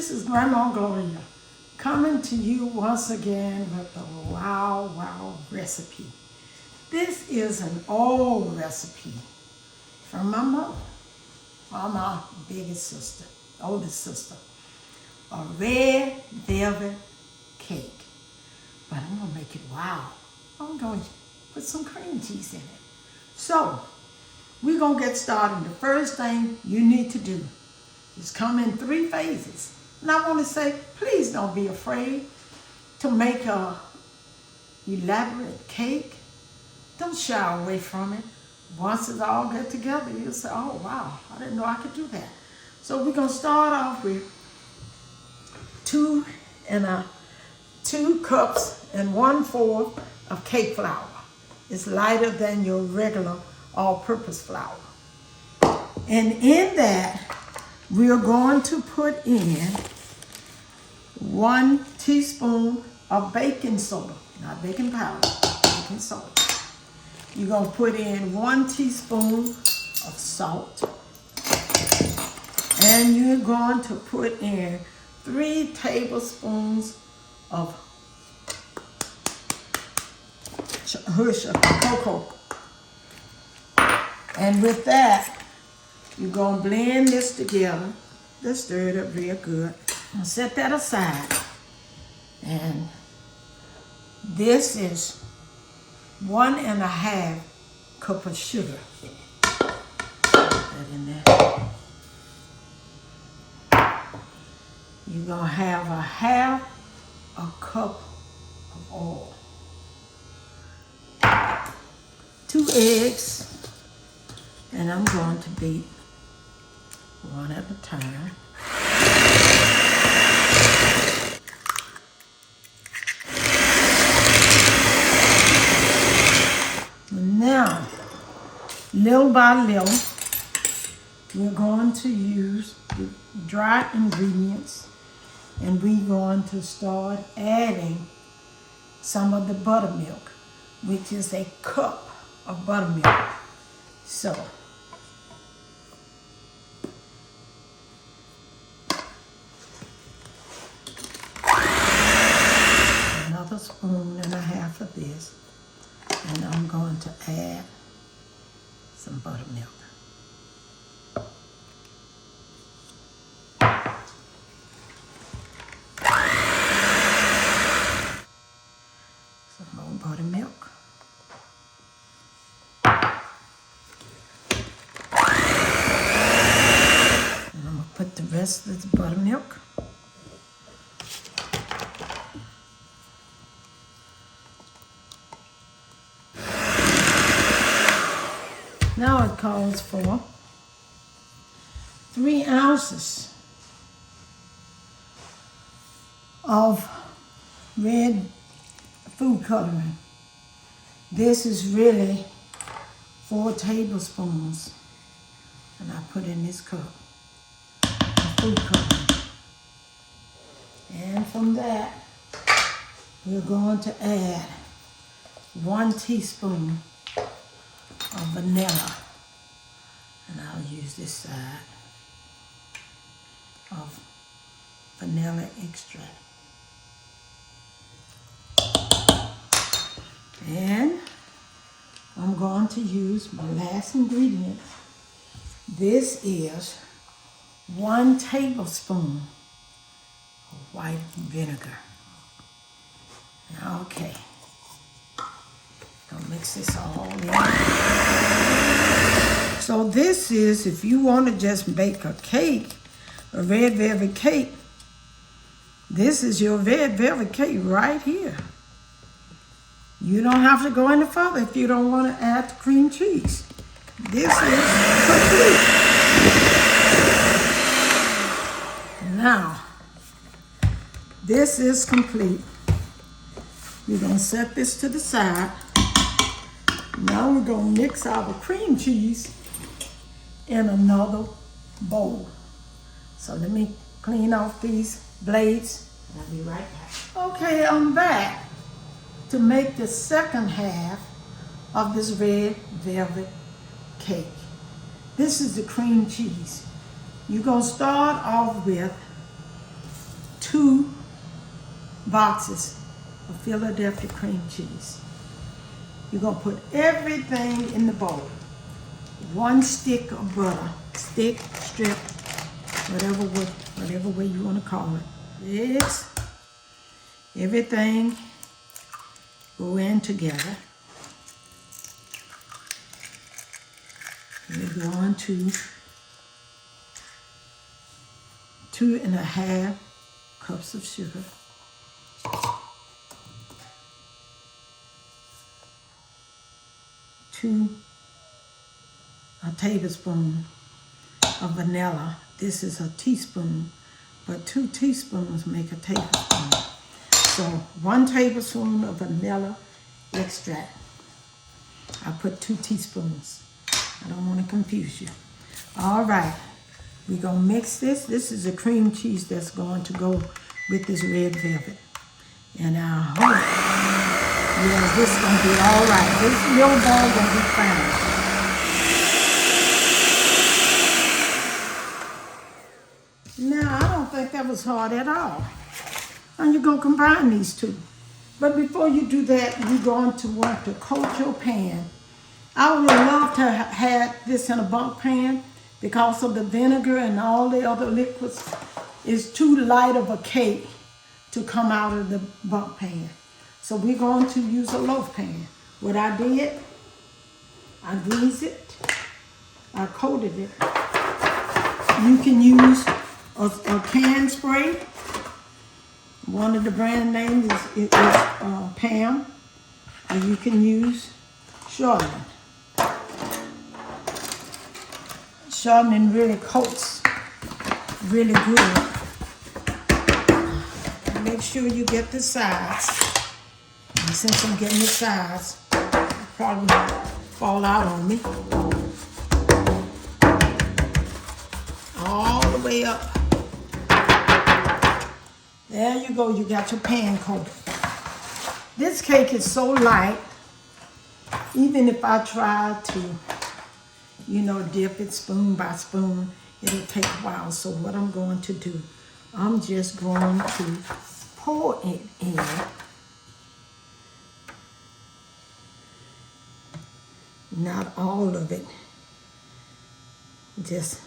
This is Grandma Gloria coming to you once again with a wow recipe. This is an old recipe from my mother, or my biggest sister, oldest sister. A red velvet cake. But I'm gonna make it wow. I'm going to put some cream cheese in it. So, we're gonna get started. The first thing you need to do is come in 3 phases. And I want to say, please don't be afraid to make a elaborate cake. Don't shy away from it. Once it's all get together, you'll say, oh wow, I didn't know I could do that. So we're gonna start off with 2 cups and 1/4 of cake flour. It's lighter than your regular all-purpose flour. And in that, we're going to put in 1 teaspoon of baking soda, not baking powder, baking soda. You're going to put in 1 teaspoon of salt. And you're going to put in 3 tablespoons of cocoa. And with that, you're going to blend this together. Just stir it up real good. I'll set that aside. And this is 1½ cup of sugar. Put that in there. You're going to have 1/2 cup of oil. 2 eggs. And I'm going to beat one at a time. Now, little by little, we're going to use the dry ingredients, and we're going to start adding some of the buttermilk, which is 1 cup of buttermilk. So, another 1.5 spoons of this. And I'm going to add some buttermilk. Some more buttermilk. And I'm going to put the rest of the buttermilk. Now it calls for 3 ounces of red food coloring. This is really 4 tablespoons, and I put in this cup of food coloring. And from that, we're going to add 1 teaspoon of vanilla, and I'll use this side of vanilla extract. And I'm going to use my last ingredient. This is 1 tablespoon of white vinegar. Okay. Gonna mix this all in. So this is, if you want to just bake a cake, a red velvet cake, this is your red velvet cake right here. You don't have to go any further if you don't want to add the cream cheese. This is complete. Now, this is complete. We're going to set this to the side. Now we're going to mix our cream cheese in another bowl. So let me clean off these blades. I'll be right back. Okay, I'm back to make the second half of this red velvet cake. This is the cream cheese. You're going to start off with 2 boxes of Philadelphia cream cheese. You're gonna put everything in the bowl. 1 stick of butter, stick, strip, whatever way you wanna call it. This, everything go in together. We're going to 2½ cups of sugar. 2 tablespoons of vanilla. This is a teaspoon, but 2 teaspoons make a tablespoon. So 1 tablespoon of vanilla extract. I put 2 teaspoons. I don't want to confuse you. All right, we're gonna mix this. This is a cream cheese that's going to go with this red velvet. And I hope, yeah, this is gonna be all right. This little ball gonna be fine. Now, I don't think that was hard at all. And you're gonna combine these 2. But before you do that, you're going to want to coat your pan. I would love to have this in a bunk pan because of the vinegar and all the other liquids. It's too light of a cake to come out of the bunk pan. So we're going to use a loaf pan. What I did, I greased it, I coated it. You can use a can spray. One of the brand names is Pam, or you can use Charmin. Charmin really coats really good. Make sure you get the sides. And since I'm getting the sides, it'll probably fall out on me. All the way up. There you go, you got your pan coated. This cake is so light, even if I try to, dip it spoon by spoon, it'll take a while. So what I'm going to do, I'm just going to pour it in. Not all of it, just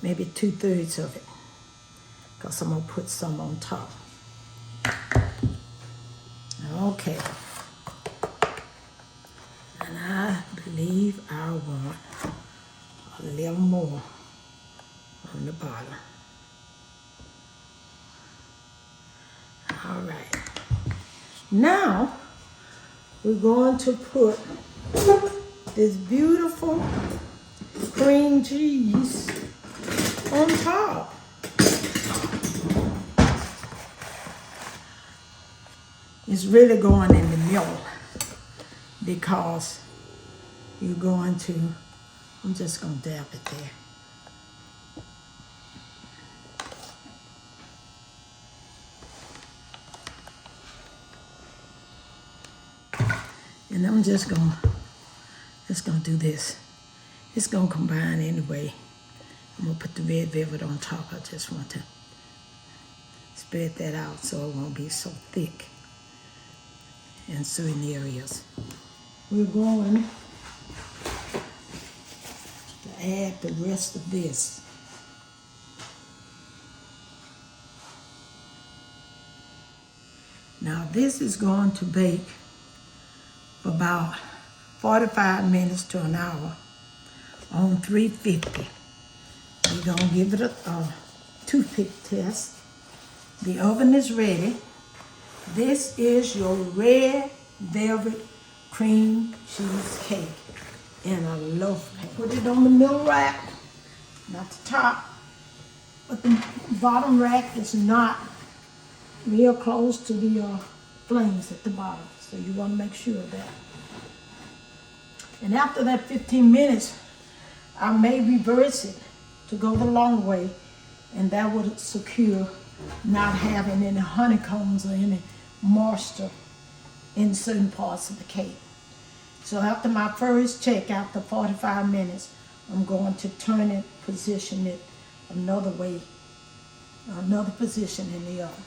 maybe 2/3 of it, because I'm going to put some on top. Okay. And I believe I want a little more on the bottom. All right. Now, we're going to put this beautiful cream cheese on top. It's really going in the middle because you're going to, I'm just going to dab it there. And I'm just going to do this. It's going to combine anyway. I'm going to put the red velvet on top. I just want to spread that out so it won't be so thick in certain areas. We're going to add the rest of this. Now this is going to bake for about 45 minutes to an hour on 350. We're going to give it a toothpick test. The oven is ready. This is your red velvet cream cheesecake in a loaf pan. Put it on the middle rack, not the top, but the bottom rack is not real close to the flames at the bottom. So you want to make sure of that. And after that 15 minutes, I may reverse it to go the long way, and that would secure not having any honeycombs or any moisture in certain parts of the cake. So after my first check, after 45 minutes, I'm going to turn it, position it another way another position in the oven.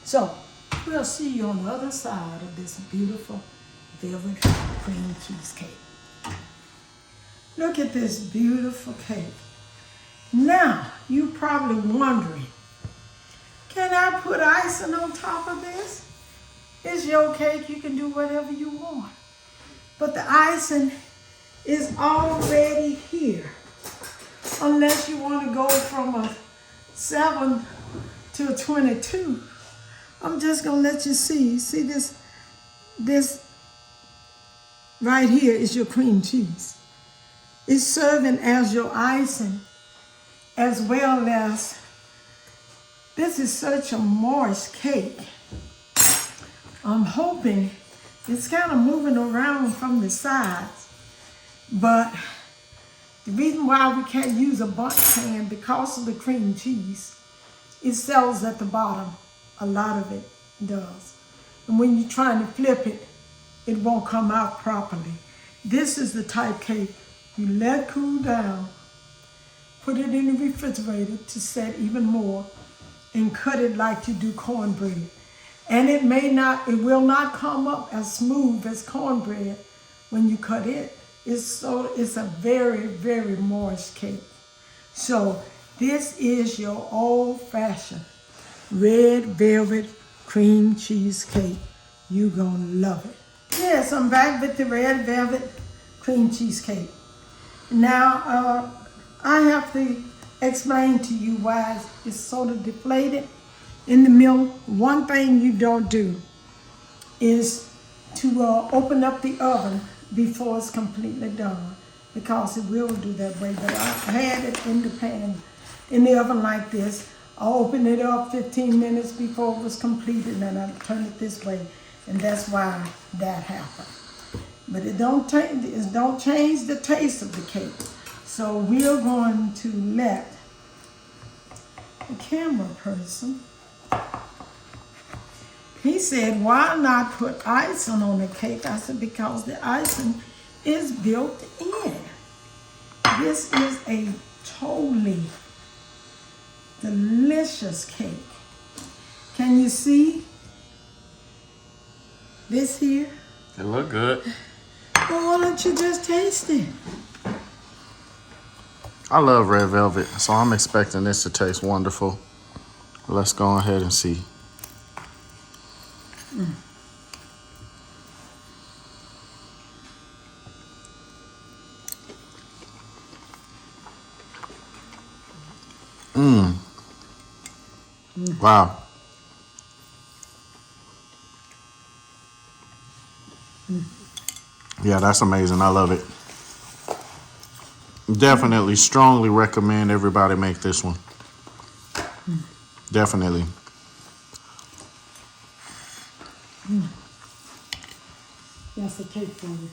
So we'll see you on the other side of this beautiful velvet cream cheesecake. Look at this beautiful cake. Now, you probably wondering, can I put icing on top of this? It's your cake, you can do whatever you want. But the icing is already here. Unless you want to go from a 7 to a 22. I'm just gonna let you see. See this right here is your cream cheese. It's serving as your icing, as well as this is such a moist cake. I'm hoping it's kind of moving around from the sides, but the reason why we can't use a bundt pan because of the cream cheese, it sells at the bottom. A lot of it does. And when you're trying to flip it, it won't come out properly. This is the type cake you let cool down, put it in the refrigerator to set even more, and cut it like you do cornbread. And it will not come up as smooth as cornbread when you cut it. It's a very, very moist cake. So this is your old-fashioned red velvet cream cheesecake. You're gonna love it. Yes, I'm back with the red velvet cream cheesecake. Now, I have to explain to you why it's sort of deflated in the middle. One thing you don't do is to open up the oven before it's completely done, because it will do that way. But I had it in the pan, in the oven like this. I opened it up 15 minutes before it was completed, and I turned it this way, and that's why that happened. But it don't change the taste of the cake. So we're going to let the camera person, he said, why not put icing on the cake? I said, because the icing is built in. This is a totally delicious cake. Can you see this here? It look good. Well, why don't you just taste it? I love red velvet, so I'm expecting this to taste wonderful. Let's go ahead and see. Wow. Yeah, that's amazing. I love it. Definitely, strongly recommend everybody make this one. Definitely. That's a cake for you.